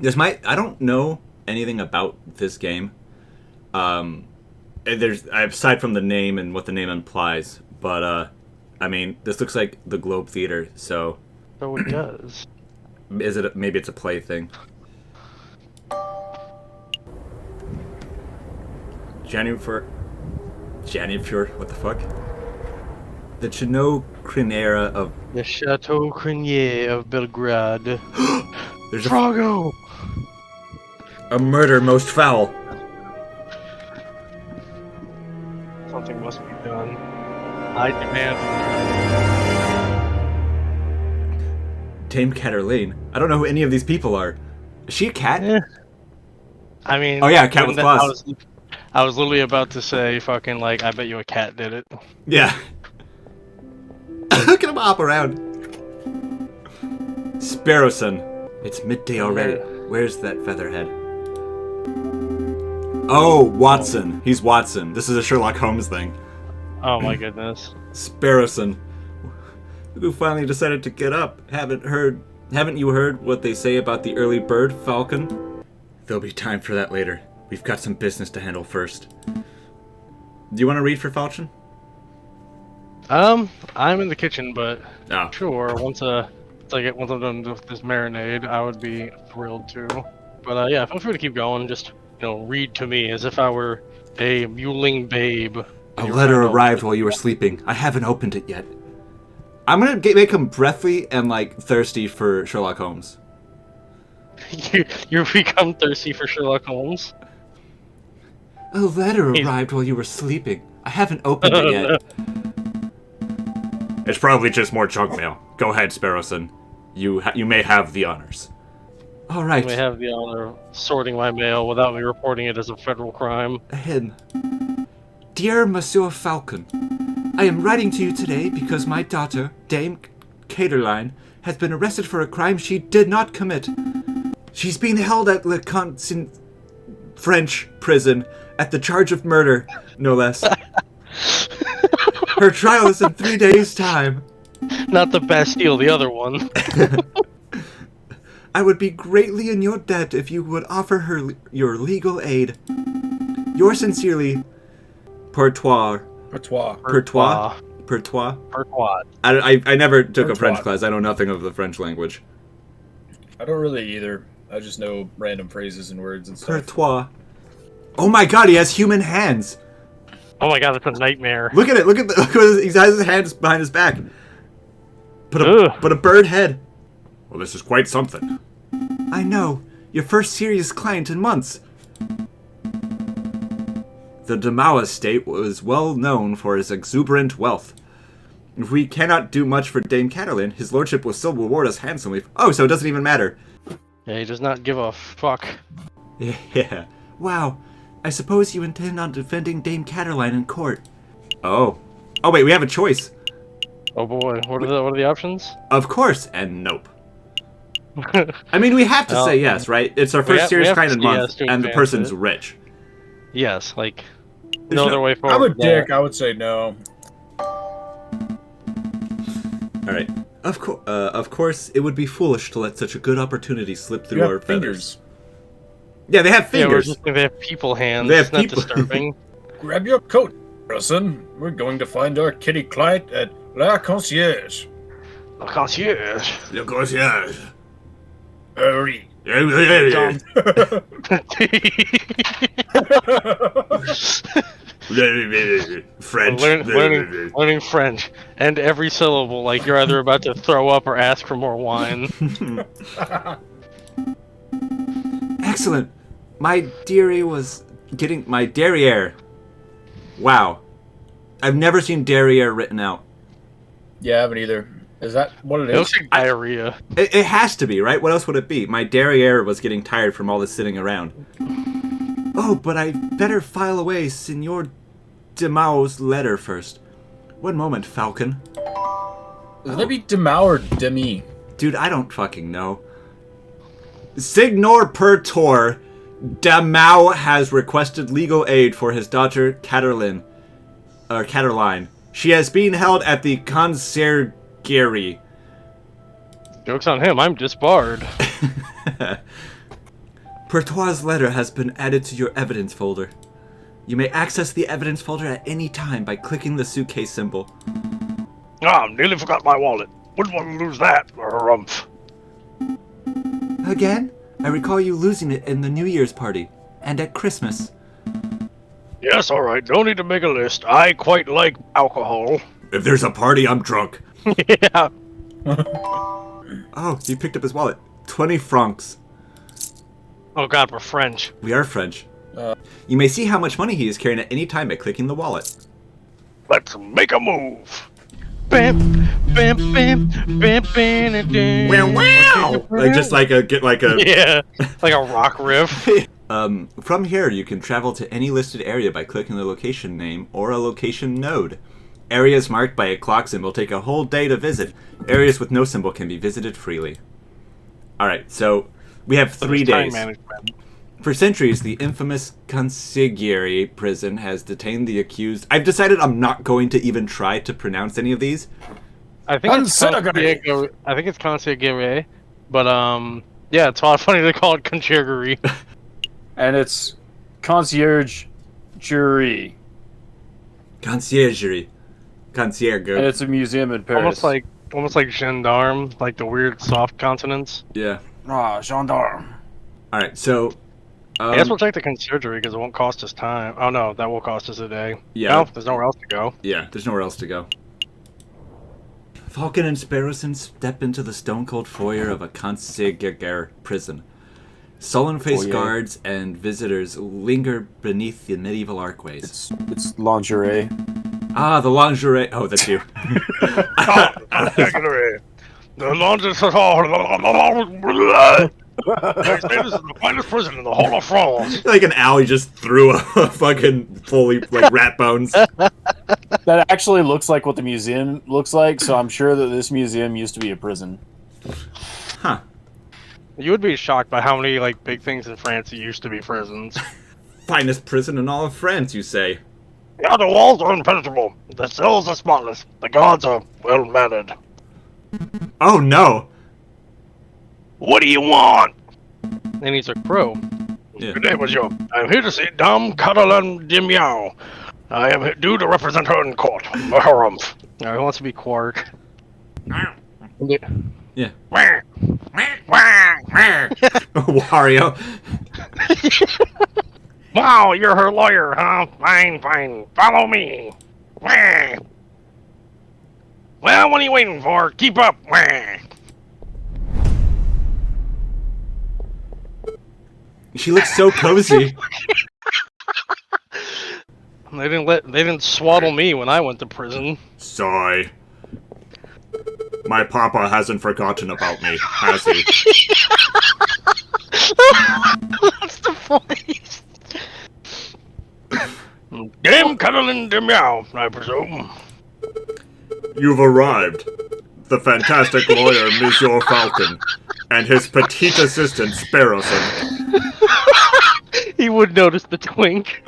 I don't know anything about this game. There's aside from the name and what the name implies, but I mean, this looks like the Globe Theater, so So it does. is it? Maybe it's a play thing. January, what the fuck? The Chino Crinera of The Chateau Crenier of Belgrade. there's Drago! a murder most foul. Something must be done. I demand. Dame Caterline. I don't know who any of these people are. Is she a cat? I mean, Oh yeah, a cat with claws. I was literally about to say, fucking, like, I bet you a cat did it. Yeah. Look at him hop around. Sparrowson. It's midday already. Where's that featherhead? Oh, Watson. He's Watson. This is a Sherlock Holmes thing. Oh my goodness. Sparrowson. Who finally decided to get up? Haven't you heard what they say about the early bird, Falcon? There'll be time for that later. We've got some business to handle first. Do you want to read for Falcon? I'm in the kitchen, but Oh. sure. Once I'm done with this marinade, I would be thrilled to. But yeah, feel free to keep going. Just read to me as if I were a mewling babe. A letter arrived while you were sleeping. I haven't opened it yet. I'm gonna make him breathy and thirsty for Sherlock Holmes. you become thirsty for Sherlock Holmes. A letter arrived while you were sleeping. I haven't opened it yet. It's probably just more junk mail. Go ahead, Sparrowson. You may have the honors. All right. You may have the honor of sorting my mail without me reporting it as a federal crime. Ahem. Dear Monsieur Falcon, I am writing to you today because my daughter, Dame Caterline, has been arrested for a crime she did not commit. She's being held at Le Constant French prison at the charge of murder, no less. Her trial is in 3 days' time. Not the Bastille, the other one. I would be greatly in your debt if you would offer her your legal aid. Yours sincerely, Pertois. I never took a French class. I know nothing of the French language. I don't really either. I just know random phrases and words and stuff. Pertois. Oh my god, he has human hands. Oh my god, that's a nightmare. Look at it. Look at he has his hands behind his back. But a bird head. Well, this is quite something. I know. Your first serious client in months. The Damau estate was well known for his exuberant wealth. If we cannot do much for Dame Caterline, his lordship will still reward us handsomely. Oh, so it doesn't even matter. Yeah, he does not give a fuck. Yeah. Wow. I suppose you intend on defending Dame Caterline in court. Oh. Oh wait, we have a choice. Oh boy, what are the options? Of course, and nope. I mean, we have to say yes, right? It's our first serious client in month, and the person's rich. Yes, no other way forward. I'm a dick. I would say no. All right. Of course, it would be foolish to let such a good opportunity slip through our feathers. Yeah, they have fingers. Yeah, they have people hands. They have it's not disturbing. Grab your coat, Harrison. We're going to find our kitty client at La Concierge. Le concierge. Le concierge. Hurry. French. Learning French. And every syllable, like you're either about to throw up or ask for more wine. Excellent. My derriere. Wow. I've never seen derriere written out. Yeah, I haven't either. Is that what it is? It looks like diarrhea. It has to be, right? What else would it be? My derriere was getting tired from all this sitting around. Oh, but I better file away Signor Demau's letter first. One moment, Falcon. Would that be Demau or Demi? Dude, I don't fucking know. Signor Pertor Demau has requested legal aid for his daughter Caterline. She has been held at the conciergerie. Joke's on him, I'm disbarred. Pertois' letter has been added to your evidence folder. You may access the evidence folder at any time by clicking the suitcase symbol. Nearly forgot my wallet. Wouldn't want to lose that. Harumph. Again? I recall you losing it in the New Year's party. And at Christmas. Yes, alright. No need to make a list. I quite like alcohol. If there's a party, I'm drunk. Yeah. Oh, he picked up his wallet. 20 francs. Oh god, we're French. We are French. You may see how much money he is carrying at any time by clicking the wallet. Let's make a move. Bam, bam, bam, bam, bam, bam. Wow! Like just like a Yeah, like a rock riff. From here you can travel to any listed area by clicking the location name or a location node. Areas marked by a clock symbol take a whole day to visit. Areas with no symbol can be visited freely. Alright, so we have 3 days. For centuries, the infamous Consigliere prison has detained the accused. I've decided I'm not going to even try to pronounce any of these. I think it's Consigliere, but yeah, it's funny to call it Consigliere. And it's concierge jury. Conciergerie. And Concierge. it's a museum in Paris. Almost like gendarme, like the weird soft consonants. Yeah. Ah, gendarme. Alright, so... I guess we'll take the conciergerie because it won't cost us time. Oh no, that will cost us a day. Yeah. No, there's nowhere else to go. Yeah, there's nowhere else to go. Falcon and Sparrowson step into the stone-cold foyer of a Consigliere prison. Sullen-faced guards and visitors linger beneath the medieval archways. It's lingerie. Ah, the lingerie. Oh, that's you. The laundry This is the finest prison in the whole of France. Like an owl, he just threw a fucking fully, like, rat bones. That actually looks like what the museum looks like, so I'm sure that this museum used to be a prison. Huh. You would be shocked by how many like big things in France used to be prisons. Finest prison in all of France, you say? Yeah, the walls are impenetrable. The cells are spotless. The guards are well mannered. Oh, no. What do you want? And he's a crow. Yeah. Good day, monsieur. I'm here to see Dame Catalan de Miao. I am due to represent her in court. A harumph. No, he wants to be Quark. Yeah. Wario. Wow, you're her lawyer, huh? Fine, fine. Follow me. Well, what are you waiting for? Keep up. She looks so cozy. They didn't swaddle me when I went to prison. Sigh. My papa hasn't forgotten about me, has he? That's the voice. Dame Catalan de Miao, I presume. You've arrived. The fantastic lawyer, Monsieur Falcon, and his petite assistant, Sparrowson. He would notice the twink.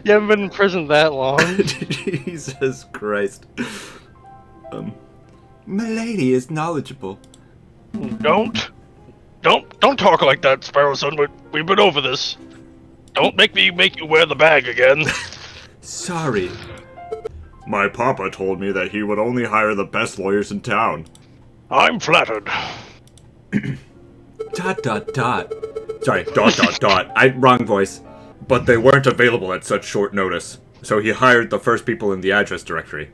You haven't been in prison that long. Jesus Christ. Milady is knowledgeable. Don't talk like that, Sparrowson. We've been over this. Don't make me make you wear the bag again. Sorry. My papa told me that he would only hire the best lawyers in town. I'm flattered. ... Sorry, ... wrong voice. But they weren't available at such short notice, so he hired the first people in the address directory.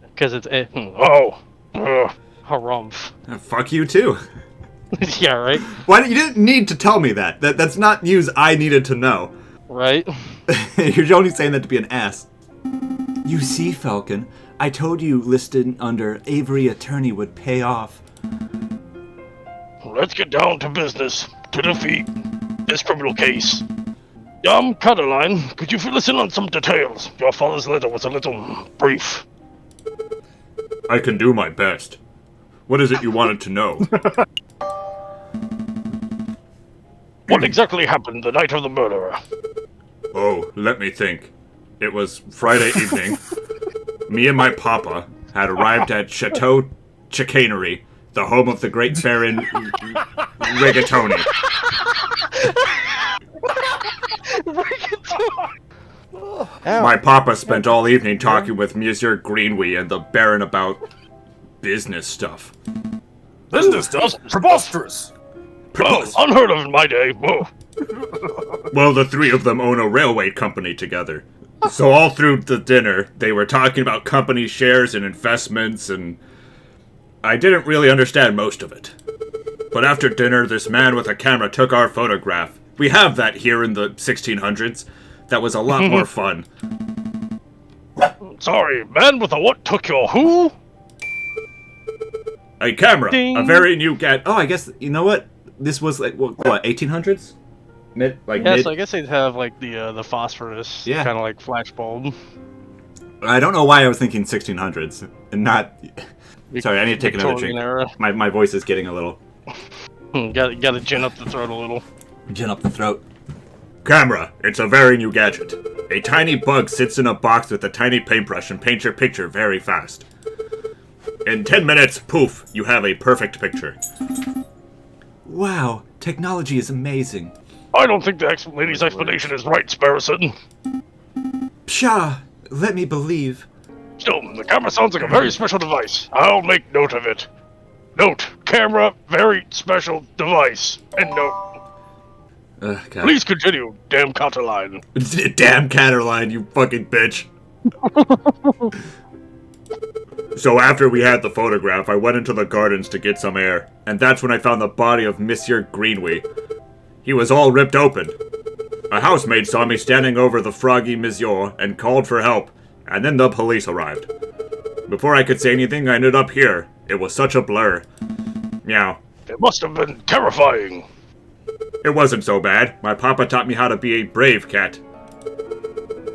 Because it's harumph. Fuck you too. Yeah, right? You didn't need to tell me that. That's not news I needed to know. Right? You're only saying that to be an ass. You see, Falcon, I told you listed under Aviary attorney would pay off. Let's get down to business to defeat this criminal case. Caroline, could you fill us in on some details? Your father's letter was a little brief. I can do my best. What is it you wanted to know? What exactly happened the night of the murder? Oh, let me think. It was Friday evening. Me and my papa had arrived at Chateau Chicanery, the home of the great Baron rigatoni. My papa spent all evening talking with Monsieur Greenway and the Baron about business stuff. Business stuff? Preposterous! Well, unheard of in my day. Whoa. Well, the three of them own a railway company together. So all through the dinner, they were talking about company shares and investments, and I didn't really understand most of it. But after dinner, this man with a camera took our photograph. We have that here in the 1600s. That was a lot more fun. Sorry, man with a what took your who? A camera, Ding. a very new Oh, I guess, you know what? This was like, what 1800s? Mid? So I guess they'd have like the phosphorus, kind of like flash bulb. I don't know why I was thinking 1600s, and not... Sorry, I need to take another drink. Era. My voice is getting a little... Gotta gin up the throat a little. Gin up the throat. Camera, it's a very new gadget. A tiny bug sits in a box with a tiny paintbrush and paints your picture very fast. In 10 minutes, poof, you have a perfect picture. Wow, technology is amazing. I don't think the lady's explanation is right, Sparrowson. Pshaw, let me believe. Still, the camera sounds like a very special device. I'll make note of it. Note, camera, very special device. And note. God. Please continue, damn Cataline. Damn Cataline, you fucking bitch. So after we had the photograph, I went into the gardens to get some air, and that's when I found the body of Monsieur Greenway. He was all ripped open. A housemaid saw me standing over the froggy Monsieur and called for help, and then the police arrived. Before I could say anything, I ended up here. It was such a blur. Meow. It must have been terrifying. It wasn't so bad. My papa taught me how to be a brave cat.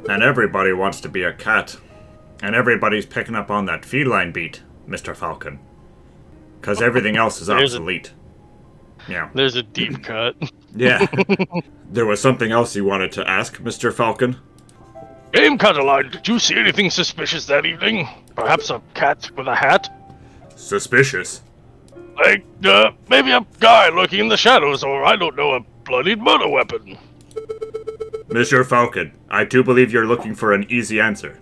And everybody wants to be a cat. And everybody's picking up on that feline beat, Mr. Falcon. Because everything else is obsolete. Yeah. There's a deep cut. Yeah. There was something else you wanted to ask, Mr. Falcon? Dame Cataline, did you see anything suspicious that evening? Perhaps a cat with a hat? Suspicious? Like, maybe a guy lurking in the shadows, or I don't know, a bloodied murder weapon. Mr. Falcon, I do believe you're looking for an easy answer.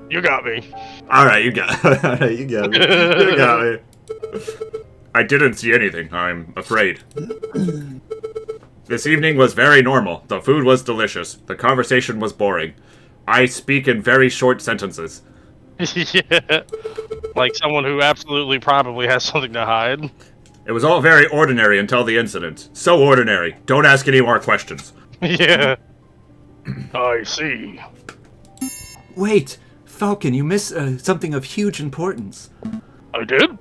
You got me. Alright, you got me. You got me. I didn't see anything, I'm afraid. This evening was very normal. The food was delicious. The conversation was boring. I speak in very short sentences. Yeah. Like someone who absolutely probably has something to hide. It was all very ordinary until the incident. So ordinary. Don't ask any more questions. Yeah. I see. Wait, Falcon, you missed something of huge importance. I did?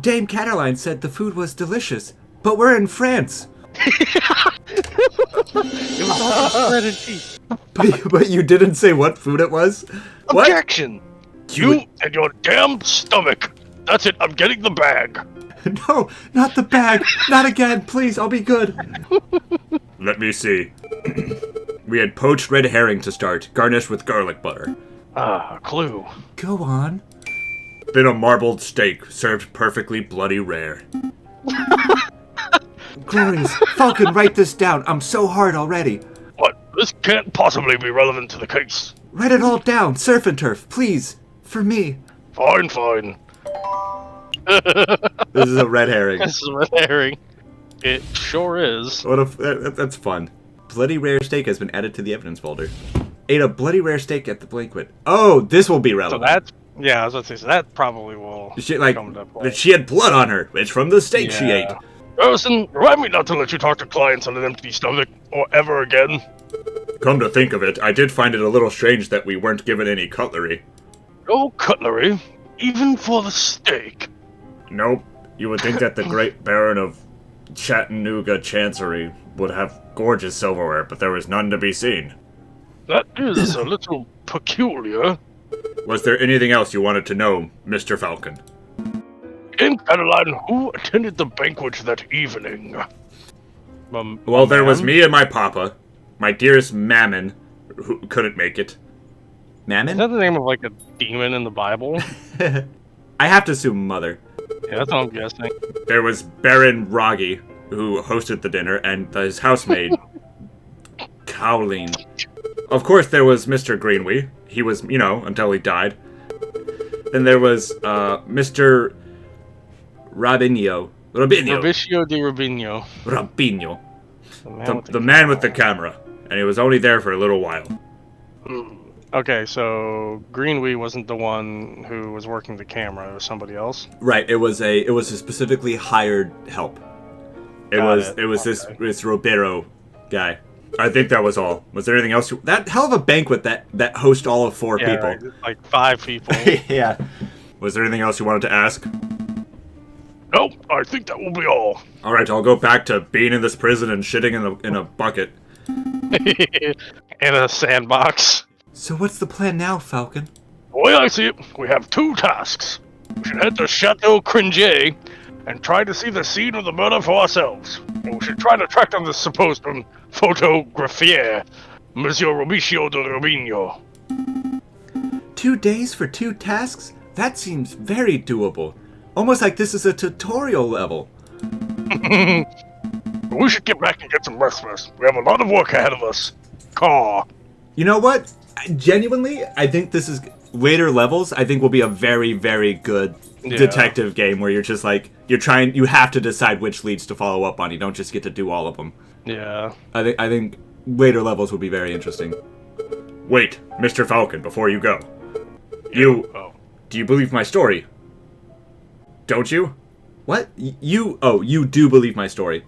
Dame Cataline said the food was delicious, but we're in France. It was all bread and cheese. But you didn't say what food it was? Objection! You and your damn stomach. That's it, I'm getting the bag. No, not the bag. Not again, please, I'll be good. Let me see. We had poached red herring to start, garnished with garlic butter. Ah, a clue. Go on. Then a marbled steak, served perfectly bloody rare. Glorious. Falcon, write this down. I'm so hard already. What? This can't possibly be relevant to the case. Write it all down. Surf and turf, please. For me. Fine, fine. This is a red herring. This is a red herring. It sure is. What if that's fun. Bloody rare steak has been added to the evidence folder. Ate a bloody rare steak at the banquet. Oh, this will be relevant. So that's, yeah, I was about to say, so that probably will come to play. She had blood on her. It's from the steak she ate. Harrison, remind me not to let you talk to clients on an empty stomach, or ever again. Come to think of it, I did find it a little strange that we weren't given any cutlery. No cutlery? Even for the steak? Nope. You would think that the great Baron of Chattanooga Chancery would have gorgeous silverware, but there was none to be seen. That is a little peculiar. Was there anything else you wanted to know, Mr. Falcon? Dame Cataline, who attended the banquet that evening? Well, there was me and my papa, my dearest Mammon, who couldn't make it. Mammon? Is that the name of, like, a demon in the Bible? I have to assume mother. Yeah, that's what I'm guessing. There was Baron Roggy, who hosted the dinner, and his housemaid, Cowling. Of course, there was Mr. Greenway. He was, until he died. Then there was Mr. Robinho. Robicio di Rubinho. Rabinho. The The man with the camera. And he was only there for a little while. Okay, so Greenway wasn't the one who was working the camera. It was somebody else. Right. It was a specifically hired help. It was this Ribeiro guy. I think that was all. Was there anything else? That hell of a banquet that host all of 4 people. Right, like 5 people. Yeah. Was there anything else you wanted to ask? Nope, I think that will be all. All right, I'll go back to being in this prison and shitting in a bucket. In a sandbox. So what's the plan now, Falcon? The way I see it, we have 2 tasks. We should head to Chateau Cringe and try to see the scene of the murder for ourselves. And we should try to track down the supposed photographier, Monsieur Robicio de Rubinho. 2 days for 2 tasks? That seems very doable. Almost like this is a tutorial level. But we should get back and get some rest first. We have a lot of work ahead of us. Caw. You know what? Genuinely, I think this is later levels. I think will be a very, very good detective game where you're just like you have to decide which leads to follow up on. You don't just get to do all of them. Yeah. I think later levels will be very interesting. Wait, Mr. Falcon, before you go. Do you believe my story? Don't you? What? You do believe my story.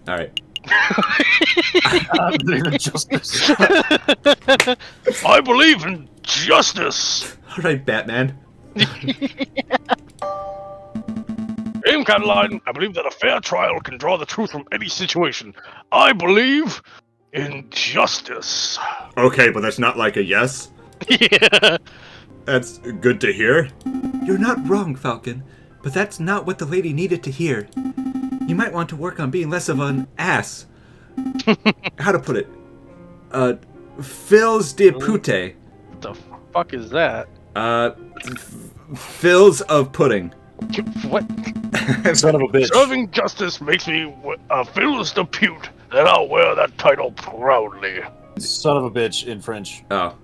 All right. I believe in justice. I believe in justice. All right, Batman. Aim Cataline, I believe that a fair trial can draw the truth from any situation. I believe in justice. Okay, but that's not like a yes. Yeah. That's good to hear. You're not wrong, Falcon, but that's not what the lady needed to hear. You might want to work on being less of an ass. How to put it? Fils de pute. What the fuck is that? Fils of pudding. What? Son of a bitch. Serving justice makes me a fils de pute, and I'll wear that title proudly. Son of a bitch in French. Oh.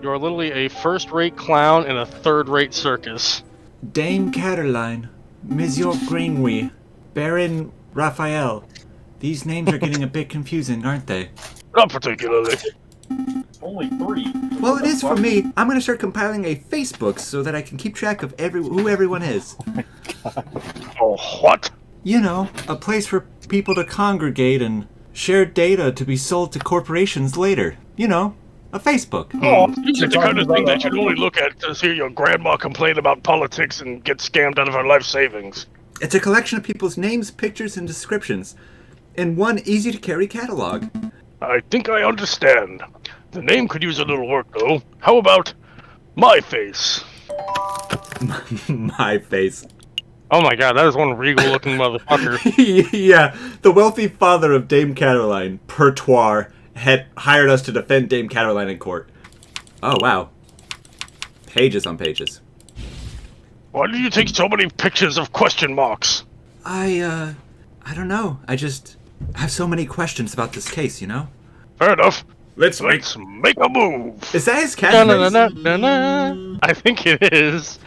You're literally a first-rate clown in a third-rate circus. Dame Cataline, Monsieur Greenway, Baron Raphael. These names are getting a bit confusing, aren't they? Not particularly. Only 3. Well, it is for me. I'm going to start compiling a Facebook so that I can keep track of who everyone is. Oh, what? You know, a place for people to congregate and share data to be sold to corporations later. You know, a Facebook. Oh, it's the kind of thing that you'd only look at to hear your grandma complain about politics and get scammed out of her life savings. It's a collection of people's names, pictures, and descriptions in one easy-to-carry catalog. I think I understand. The name could use a little work, though. How about My Face? My face. Oh my god, that is one regal-looking motherfucker. Yeah, the wealthy father of Dame Cataline, Pertoir, had hired us to defend Dame Cataline in court. Oh, wow. Pages on pages. Why do you take so many pictures of question marks? I don't know. I just have so many questions about this case, you know? Fair enough. Let's Let's make a move. Is that his Na, na, catchphrase? na, na, na, na. I think it is.